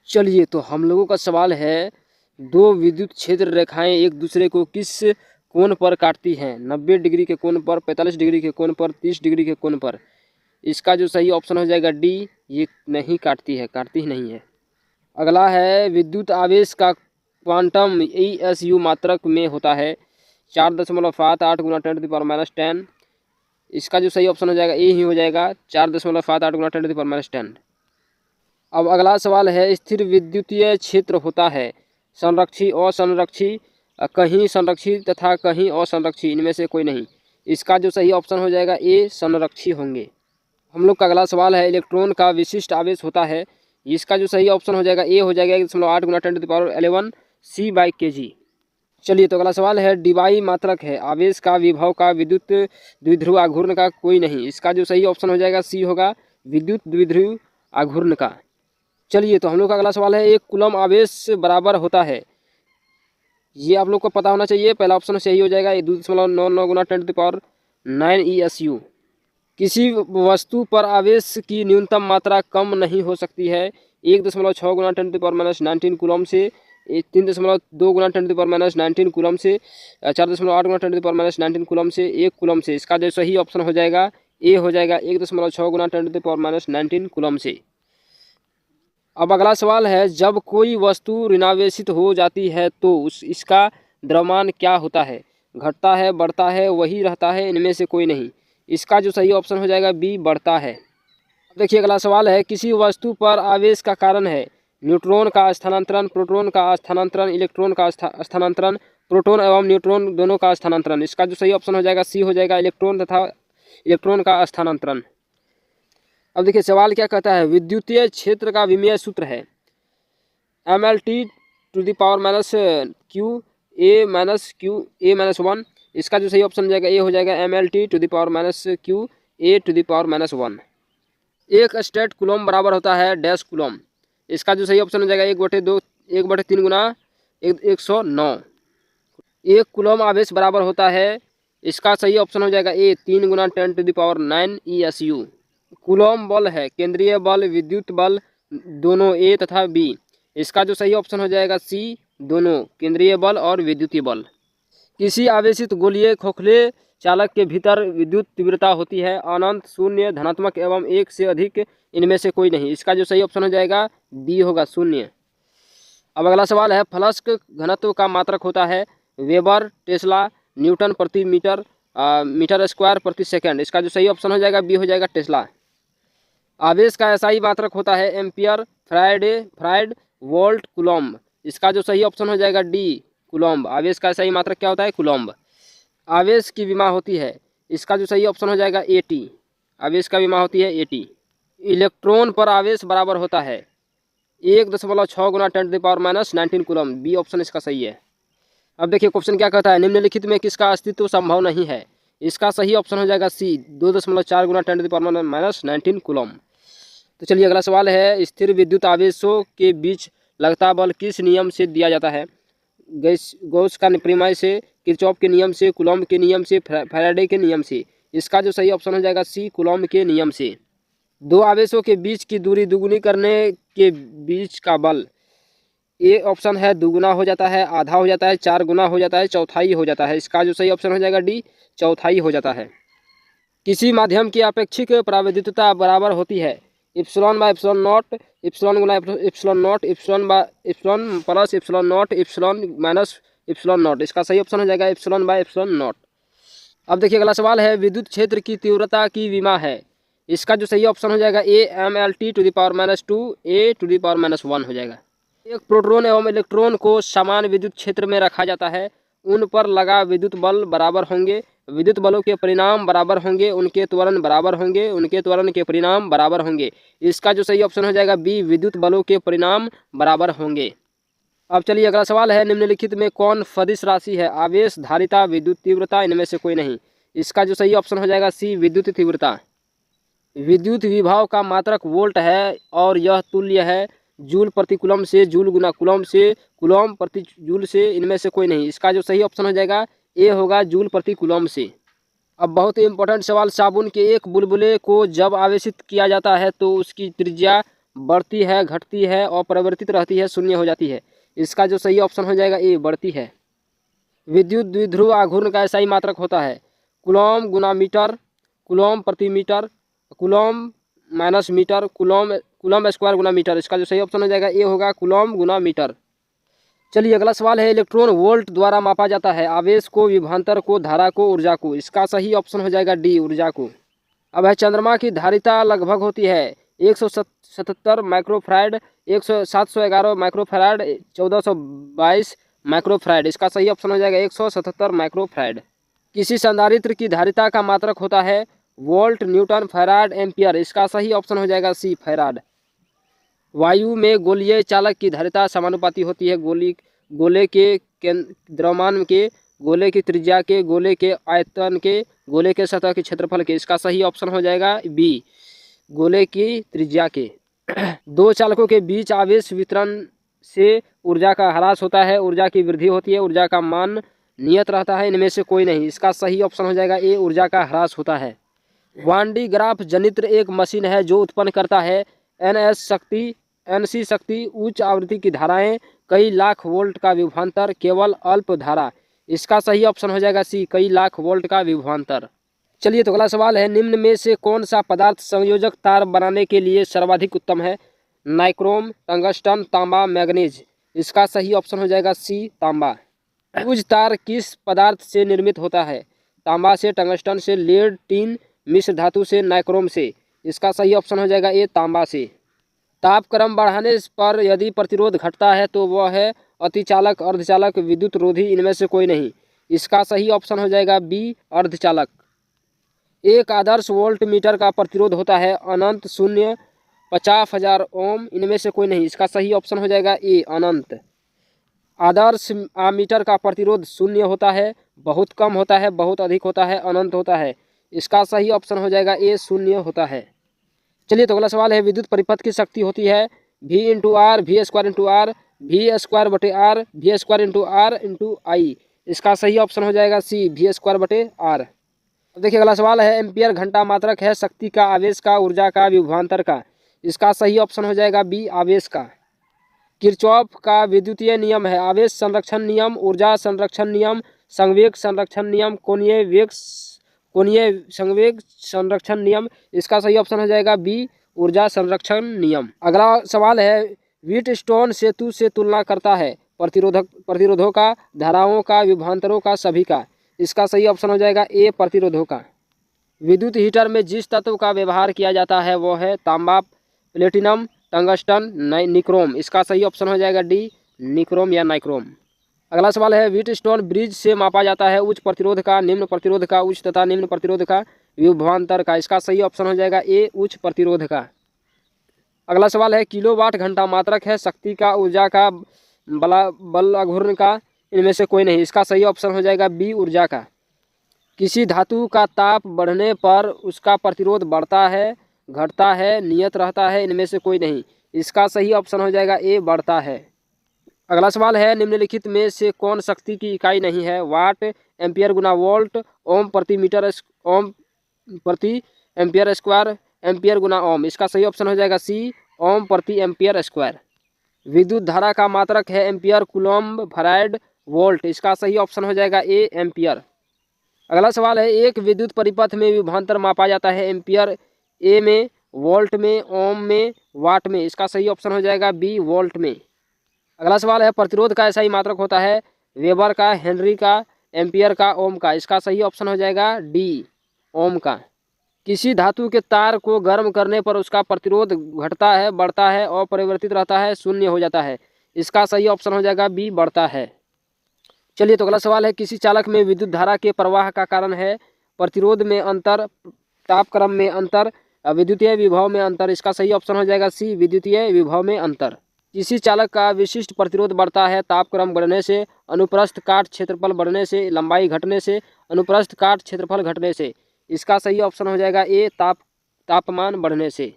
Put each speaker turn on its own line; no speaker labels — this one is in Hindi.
चलिए तो हम लोगों का सवाल है, दो विद्युत क्षेत्र रेखाएं एक दूसरे को किस कोण पर काटती हैं? 90 डिग्री के कोण पर, 45 डिग्री के कोण पर, 30 डिग्री के कोण पर। इसका जो सही ऑप्शन हो जाएगा डी, ये नहीं काटती है, काटती ही नहीं है। अगला है, विद्युत आवेश का क्वांटम ESU मात्रक में होता है 4.78 गुना 10⁻⁻10। इसका जो सही ऑप्शन हो जाएगा ए ही हो जाएगा, 4.78 गुना 10⁻⁻10। अब अगला सवाल है, स्थिर विद्युतीय क्षेत्र होता है संरक्षी, असंरक्षी, कहीं संरक्षी तथा कहीं असंरक्षी, इनमें से कोई नहीं। इसका जो सही ऑप्शन हो जाएगा ए, संरक्षी होंगे। हम लोग का अगला सवाल है, इलेक्ट्रॉन का विशिष्ट आवेश होता है। इसका जो सही ऑप्शन हो जाएगा ए हो जाएगा 1.8 गुना 10⁻11 C/kg। चलिए तो अगला सवाल है, डिबाई मात्रक है आवेश का, विभव का, विद्युत द्विध्रुव आघूर्ण का कोई नहीं। इसका जो सही ऑप्शन हो जाएगा सी होगा, विद्युत द्विध्रुव आघूर्ण का। चलिए तो हम लोग का अगला सवाल है, एक कूलम आवेश बराबर होता है, ये आप लोग को पता होना चाहिए। पहला ऑप्शन सही हो जाएगा 2.99 गुना 10⁹ ESU। किसी वस्तु पर आवेश की न्यूनतम मात्रा कम नहीं हो सकती है 1.6 गुना 10⁻19 कूलम से, 3.2 गुना 10⁻19 कूलम से, 4.8 गुना 10⁻19 कूलम से, 1 कूलम से। इसका जो सही ऑप्शन हो जाएगा ए हो जाएगा 1.6 गुना 10⁻19 कूलम से। अब अगला सवाल है, जब कोई वस्तु ऋणावेशित हो जाती है तो इसका द्रव्यमान क्या होता है? घटता है, बढ़ता है, वही रहता है, इनमें से कोई नहीं। इसका जो सही ऑप्शन हो जाएगा बी, बढ़ता है। अब देखिए अगला सवाल है, किसी वस्तु पर आवेश का कारण है न्यूट्रॉन का स्थानांतरण, प्रोटॉन का स्थानांतरण, इलेक्ट्रॉन का स्थानांतरण, प्रोटॉन एवं न्यूट्रॉन दोनों का स्थानांतरण। इसका जो सही ऑप्शन हो जाएगा सी हो जाएगा, इलेक्ट्रॉन तथा इलेक्ट्रॉन का स्थानांतरण। अब देखिए सवाल क्या कहता है, विद्युतीय क्षेत्र का विमेय सूत्र है mLT⁻⁻QA-1। इसका जो सही ऑप्शन हो जाएगा ए हो जाएगा, mLT⁻QA⁻1। एक स्टेट कूलम बराबर होता है डैश कूलम। इसका जो सही ऑप्शन हो जाएगा 1/3 गुना 109। एक कूलम आवेश बराबर होता है, इसका सही ऑप्शन हो जाएगा ए, 3 गुना 10⁹ ESU। कूलम बल है केंद्रीय बल, विद्युत बल, दोनों ए तथा बी। इसका जो सही ऑप्शन हो जाएगा सी, दोनों, केंद्रीय बल और विद्युतीय बल। किसी आवेशित गोलीय खोखले चालक के भीतर विद्युत तीव्रता होती है अनंत, शून्य, धनात्मक एवं 1 से अधिक, इनमें से कोई नहीं। इसका जो सही ऑप्शन हो जाएगा बी होगा, शून्य। अब अगला सवाल है, फ्लक्स घनत्व का मात्रक होता है वेबर, टेस्ला, न्यूटन प्रति मीटर, मीटर स्क्वायर प्रति सेकंड। इसका जो सही ऑप्शन हो जाएगा बी हो जाएगा, टेस्ला। आवेश का एसआई मात्रक होता है एम्पियर, फ्राइड, वोल्ट, कूलम्ब। इसका जो सही ऑप्शन हो जाएगा डी, कूलम्ब। आवेश का एसआई मात्रक क्या होता है? कूलम्ब। आवेश की विमा होती है, इसका जो सही ऑप्शन हो जाएगा AT। आवेश का विमा होती है AT। इलेक्ट्रॉन पर आवेश बराबर होता है 1.6 गुना 10⁻⁻19 कूलम। बी ऑप्शन इसका सही है। अब देखिए क्वेश्चन क्या कहता है, निम्नलिखित में किसका अस्तित्व संभव नहीं है? इसका सही ऑप्शन हो जाएगा सी, 2.4 गुना 10⁻⁻19 कूलम। तो चलिए अगला सवाल है, स्थिर विद्युत आवेशों के बीच लगता बल किस नियम से दिया जाता है? गॉस का प्रमेय से, किरचॉफ के नियम से, कूलॉम के नियम से, फैराडे के नियम से। इसका जो सही ऑप्शन हो जाएगा सी, कूलॉम के नियम से। दो आवेशों के बीच की दूरी दुगुनी करने के बीच का बल, ए ऑप्शन है दुगुना हो जाता है, आधा हो जाता है, 4 गुना हो जाता है, चौथाई हो जाता है। इसका जो सही ऑप्शन हो जाएगा डी, चौथाई हो जाता है। किसी माध्यम की अपेक्षिक प्रावैधिकता बराबर होती है epsilon by epsilon not, epsilon Guna epsilon not, epsilon plus epsilon not, epsilon minus epsilon not. इसका सही ऑप्शन हो जाएगा एप्सिलॉन बाय एप्सिलॉन नॉट। अब देखिए अगला सवाल है, विद्युत क्षेत्र की तीव्रता की विमा है। इसका जो सही ऑप्शन हो जाएगा ए, mLT⁻⁻2 A⁻⁻1 हो जाएगा। एक प्रोटॉन एवं इलेक्ट्रॉन को समान विद्युत क्षेत्र में रखा जाता है, उन पर लगा विद्युत बल बराबर होंगे, विद्युत बलों के परिणाम बराबर होंगे, उनके त्वरण बराबर होंगे, उनके त्वरण के परिणाम बराबर होंगे। इसका जो सही ऑप्शन हो जाएगा बी, विद्युत बलों के परिणाम बराबर होंगे। अब चलिए अगला सवाल है, निम्नलिखित में कौन सदिश राशि है? आवेश, धारिता, विद्युत तीव्रता, इनमें से कोई नहीं। इसका जो सही ऑप्शन हो जाएगा सी, विद्युत तीव्रता। विद्युत विभव का मात्रक वोल्ट है और यह तुल्य है जूल प्रति कूलम से, जूल गुना कूलम से, कूलम प्रति जूल से, इनमें से कोई नहीं। इसका जो सही ऑप्शन हो जाएगा ए होगा, जूल प्रति कूलम से। अब बहुत ही इंपॉर्टेंट सवाल, साबुन के एक बुलबुले को जब आवेशित किया जाता है तो उसकी त्रिज्या बढ़ती है, घटती है, अपरिवर्तित रहती है, शून्य हो जाती है। इसका जो सही ऑप्शन हो जाएगा ए, बढ़ती है। विद्युत द्विध्रुव आघूर्ण का SI मात्रक होता है कूलॉम गुना मीटर, कूलॉम प्रति metre, coulomb minus metre, coulomb square गुना मीटर। इसका जो सही ऑप्शन हो जाएगा ए होगा कूलॉम गुना मीटर। चलिए अगला सवाल है, इलेक्ट्रॉन वोल्ट द्वारा मापा जाता है आवेश को, विभवांतर को, धारा को, ऊर्जा को। इसका सही ऑप्शन हो जाएगा डी, ऊर्जा को। अब है, चंद्रमा की धारिता लगभग होती है 177 माइक्रोफैराड, 711 माइक्रोफैराड, 1422 माइक्रोफैराड। इसका सही ऑप्शन हो जाएगा 177 माइक्रोफैराड। किसी संधारित्र की धारिता का मात्रक होता है वोल्ट, न्यूटन, फैराड, एम्पियर। इसका सही ऑप्शन हो जाएगा सी, फैराड। वायु में गोलीय चालक की धारिता समानुपाती होती है गोले के द्रव्यमान के, गोले की त्रिज्या के, गोले के आयतन के, गोले के सतह के क्षेत्रफल के। इसका सही ऑप्शन हो जाएगा बी, गोले की त्रिज्या के। दो चालकों के बीच आवेश वितरण से ऊर्जा का ह्रास होता है, ऊर्जा की वृद्धि होती है, ऊर्जा का मान नियत रहता है, इनमें से कोई नहीं। इसका सही ऑप्शन हो जाएगा ए, ऊर्जा का ह्रास होता है। वान डी ग्राफ जनित्र एक मशीन है जो उत्पन्न करता है NC शक्ति, उच्च आवृत्ति की धाराएं, कई लाख वोल्ट का विभवांतर, केवल अल्प धारा। इसका सही ऑप्शन हो जाएगा सी, कई लाख वोल्ट का विभवांतर। चलिए तो अगला सवाल है, निम्न में से कौन सा पदार्थ संयोजक तार बनाने के लिए सर्वाधिक उत्तम है? नाइक्रोम, टंगस्टन, तांबा, मैग्नीज। इसका सही ऑप्शन हो जाएगा सी, तांबा। त्रिभुज तार किस पदार्थ से निर्मित होता है? तांबा से, टंगस्टन से, लेड, टीन, मिश्र धातु से, नाइक्रोम से। इसका सही ऑप्शन हो जाएगा ए, तांबा से। तापक्रम बढ़ाने पर यदि प्रतिरोध घटता है तो वह है अतिचालक, अर्धचालक, विद्युत रोधी, इनमें से कोई नहीं। इसका सही ऑप्शन हो जाएगा बी, अर्धचालक। एक आदर्श वोल्ट मीटर का प्रतिरोध होता है अनंत, शून्य, 50,000 ओम, इनमें से कोई नहीं। इसका सही ऑप्शन हो जाएगा ए, अनंत। आदर्श आमीटर का प्रतिरोध शून्य होता है, बहुत कम होता है, बहुत अधिक होता है, अनंत होता है। इसका सही ऑप्शन हो जाएगा ए, शून्य होता है। चलिए तो अगला सवाल है, विद्युत परिपथ की शक्ति होती है V × R, V² × R, V² R, V² R × I। इसका सही ऑप्शन हो जाएगा सी, V² R। अब देखिए अगला सवाल है, एम्पियर घंटा मात्रक है शक्ति का, आवेश का, ऊर्जा का, विभवांतर का। इसका सही ऑप्शन हो जाएगा बी, आवेश का। किरचॉफ का विद्युतीय नियम है आवेश संरक्षण नियम, ऊर्जा संरक्षण नियम, संवेग संरक्षण नियम, कोणीय संवेग संरक्षण नियम। इसका सही ऑप्शन हो जाएगा बी, ऊर्जा संरक्षण नियम। अगला सवाल है, व्हीटस्टोन सेतु से तुलना करता है प्रतिरोधों का, धाराओं का, विभवांतरों का, सभी का। इसका सही ऑप्शन हो जाएगा ए, प्रतिरोधों का। विद्युत हीटर में जिस तत्व का व्यवहार किया जाता है वो है तांबा, प्लेटिनम, टंगस्टन, निक्रोम। इसका सही ऑप्शन हो जाएगा डी, निक्रोम या नाइक्रोम। अगला सवाल है, व्हीटस्टोन ब्रिज से मापा जाता है उच्च प्रतिरोध का, निम्न प्रतिरोध का, उच्च तथा निम्न प्रतिरोध का, विभवांतर का। इसका सही ऑप्शन हो जाएगा ए, उच्च प्रतिरोध का। अगला सवाल है, किलोवाट घंटा मात्रक है शक्ति का, ऊर्जा का, बल आघूर्ण का, इनमें से कोई नहीं। इसका सही ऑप्शन हो जाएगा बी, ऊर्जा का। किसी धातु का ताप बढ़ने पर उसका प्रतिरोध बढ़ता है, घटता है, नियत रहता है, इनमें से कोई नहीं। इसका सही ऑप्शन हो जाएगा ए, बढ़ता है। अगला सवाल है, निम्नलिखित में से कौन शक्ति की इकाई नहीं है? वाट, एम्पियर गुना वोल्ट, ओम प्रति मीटर, ओम प्रति एम्पियर स्क्वायर, एम्पियर गुना ओम। इसका सही ऑप्शन हो जाएगा सी, ओम प्रति एम्पियर स्क्वायर। विद्युत धारा का मात्रक है एम्पियर, कूलॉम, फैराड, वोल्ट। इसका सही ऑप्शन हो जाएगा ए, एम्पियर। अगला सवाल है, एक विद्युत परिपथ में विभवांतर मापा जाता है एम्पियर ए में, वोल्ट में, ओम में, वाट में। इसका सही ऑप्शन हो जाएगा बी, वोल्ट में। अगला सवाल है, प्रतिरोध का SI मात्रक होता है वेबर का, हेनरी का, एम्पियर का, ओम का। इसका सही ऑप्शन हो जाएगा डी, ओम का। किसी धातु के तार को गर्म करने पर उसका प्रतिरोध घटता है, बढ़ता है, अपरिवर्तित रहता है, शून्य हो जाता है। इसका सही ऑप्शन हो जाएगा बी, बढ़ता है। चलिए तो अगला सवाल है, किसी चालक में विद्युत धारा के प्रवाह का कारण है प्रतिरोध में अंतर, तापक्रम में अंतर, विद्युतीय विभव में अंतर। इसका सही ऑप्शन हो जाएगा सी, विद्युतीय विभव में अंतर। किसी चालक का विशिष्ट प्रतिरोध बढ़ता है तापक्रम बढ़ने से, अनुप्रस्थ काट क्षेत्रफल बढ़ने से, लंबाई घटने से, अनुप्रस्थ काट क्षेत्रफल घटने से। इसका सही ऑप्शन हो जाएगा ए, तापमान बढ़ने से।